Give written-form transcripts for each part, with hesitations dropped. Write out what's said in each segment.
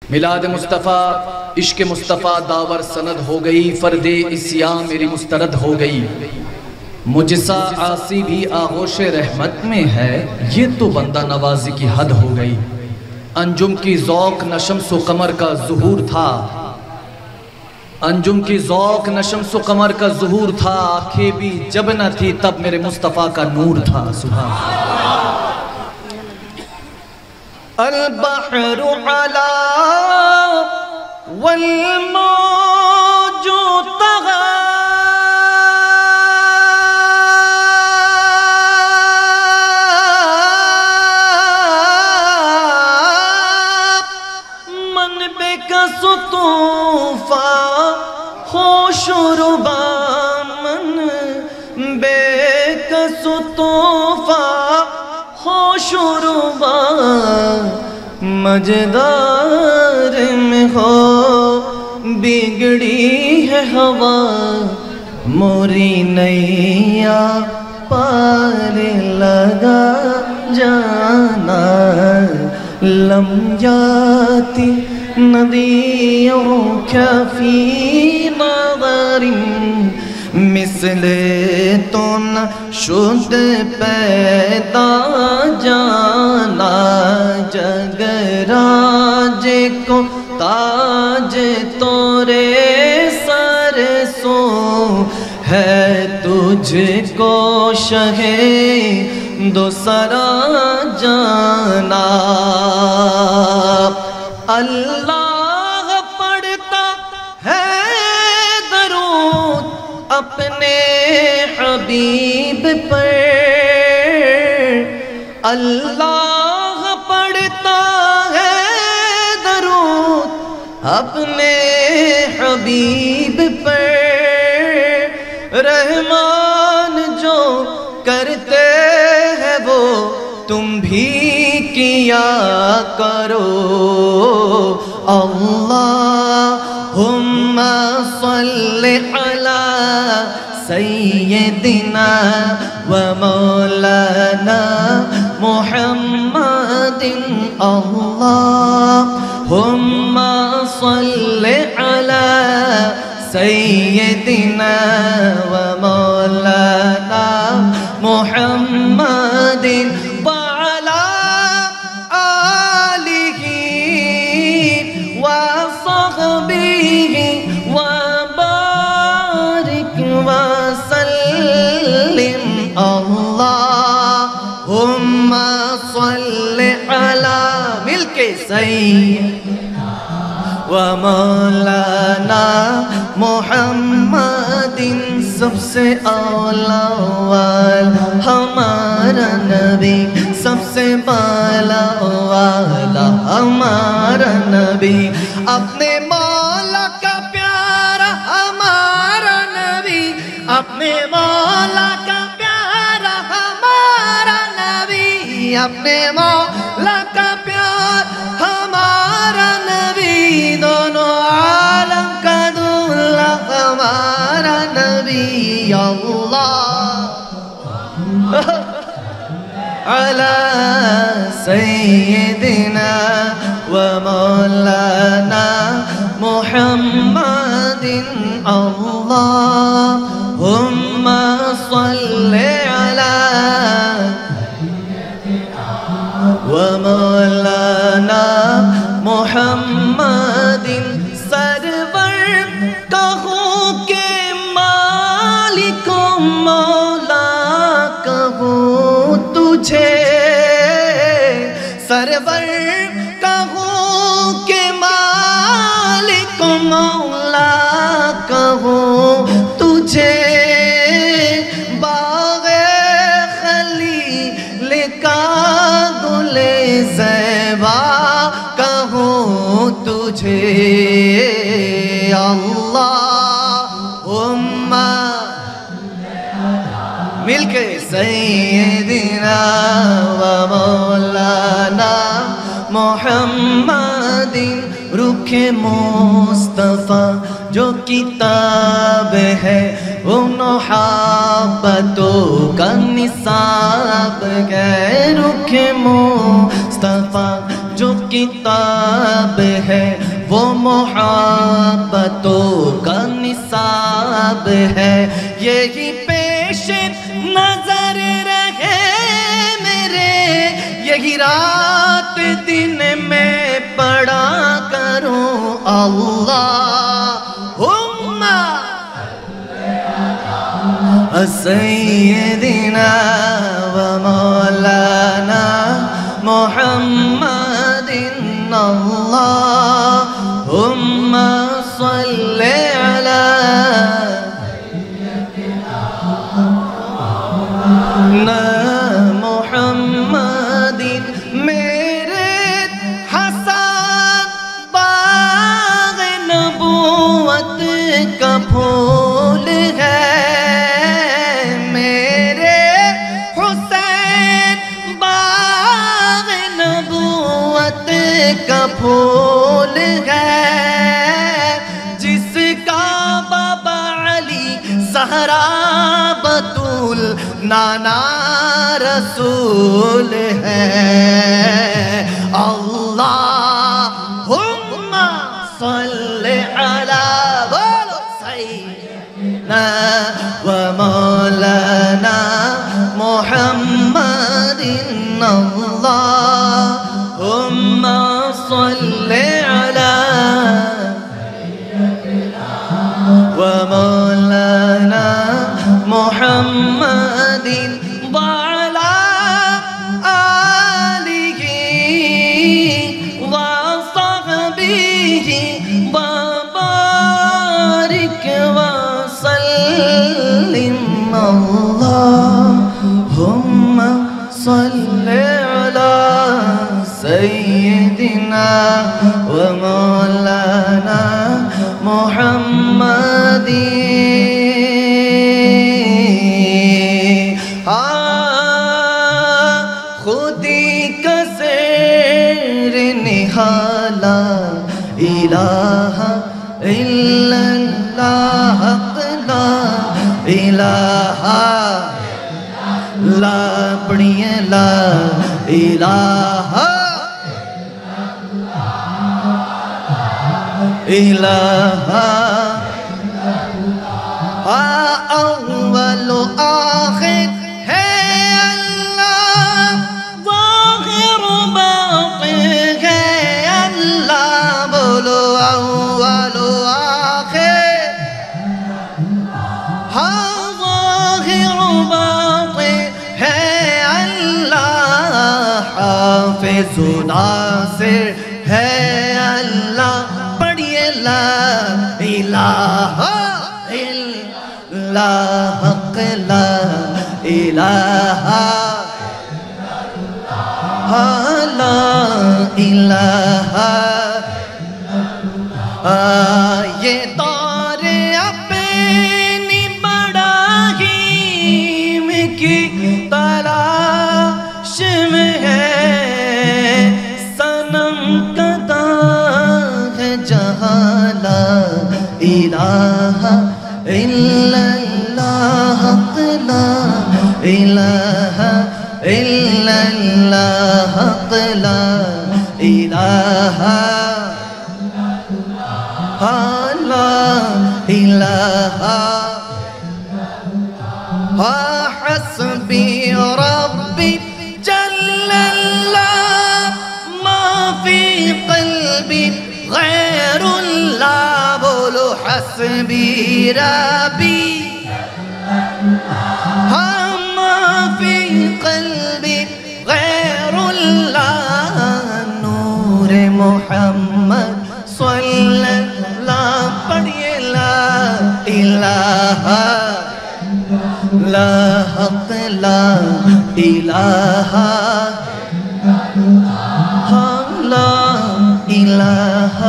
میلاد مصطفیٰ عشق مصطفیٰ داور سند ہو گئی، فرد اسیاں میری مسترد ہو گئی۔ مجھسا عاصی بھی آغوش رحمت میں ہے، یہ تو بندہ نوازی کی حد ہو گئی۔ انجم کی ذوق نہ شمس و قمر کا ظہور تھا، انجم کی ذوق نہ شمس و قمر کا ظہور تھا، آنکھیں بھی جب نہ تھی تب میرے مصطفیٰ کا نور تھا۔ سبحان البحر علا والموج طغى من بکس طوفا خوش ربا من بکس طوفا خوش ربا مجدار میں ہو بگڑی ہے ہوا موری نیا پار لگا جانا لم جاتی ندیوں کا فی نظر مثل تو نہ شد پیدا جانا جگ راج کو تاج تورے سر سو ہے تجھ کو شہ دوسرا جانا اللہ پڑھتا ہے درود اپنے حبیب پر اللہ پڑھتا ہے درود اپنے حبیب پر رحمان جو کرتے ہیں وہ تم بھی کیا کرو اللہم صلی علی سیدنا و مولانا محمد اللہم صلی علی سیدنا و مولانا محمد وعلی آلہ وصحبہ وبارک وسلم اللہم صلی علی مل کے سیدنا و مولانا محمد سب سے اولا والا ہمارا نبی سب سے بالا والا ہمارا نبی اپنے مولا کا پیارا ہمارا نبی اپنے مولا کا پیارا ہمارا نبی اپنے مولا کا پیار ہمارا نبی دونوں عالم کا دولہ ہمارا نبی اللہ علی سیدنا و مولانا محمد اللہم صلی علی و مولانا محمد سرور کہوں کہ مالک مولا کہوں تجھے سرور کہوں کہ مالک مولا کہوں تجھے باغ خلیل کا گل زیبا کہوں تجھے اللہم مل کے سیدنا و مولانا محمد رخ مصطفیٰ جو کتاب ہے وہ محبتوں کا نصاب ہے رخ مصطفیٰ جو کتاب ہے وہ محبتوں کا نصاب ہے، یہی پیش نظر رہے میرے، یہی رات دن میں پڑھا کروں اللہم سیدنا و مولانا محمد اللہم صل علی محمد، میرے حسن باغ نبوت کا پھول ہے، میرے حسین باغ نبوت کا پھول ہے، جس کا بابا علی زہرا بطول نانا رسول ہے، اللہم صل علی سیدنا و مولانا محمد اللہم صل علی و مولانا محمد وعلى آله وصحبه وبارك وسلم، اللهم صل على سيدنا ومولانا محمد، خودی کا زیر نہالا الہ الا اللہ، لا الہ لا پڑھیے لا الہ الہ، اول و آخر ہے اللہ، ظاہر و باطن ہے اللہ، بولو اول و آخر، ظاہر و باطن ہے اللہ، حافظ و ناصر ہے اللہ، پڑھیے لا الہ الا حق لا الہ لا الہ، یہ دور اپنی بڑاہیم کی تلاش میں ہے، صنم کدا ہے جہاں لا الہ الا اللہ، لا الہ الا اللہ، لا الہ لا الہ، حسبی ربی جل اللہ، ما فی قلبی غیر اللہ، بولو حسبی ربی ما فی قلبی غیر اللہ، نور محمد صلی اللہ، پڑھیے لا الہ لا حق لا الہ لا الہ،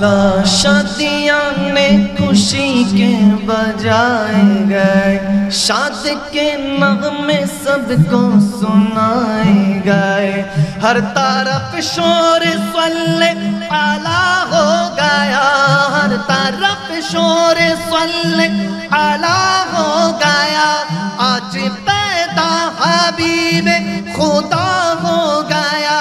لا شادیاں نے خوشی کے بجائے گئے، شاد کے نغمے سب کو سنائے گئے، ہر طرف شور صلی علی ہو گیا، ہر طرف شور صلی علی ہو گیا، آج پیدا حبیب خدا ہو گیا،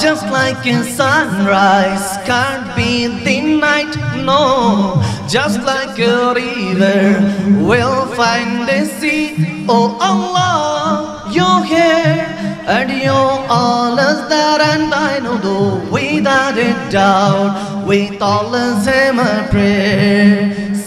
Just like a sunrise can't be denied, no. Just like a river will find the sea. Oh Allah, you're here and you're all is there, and I know though without a doubt with all is in my prayer.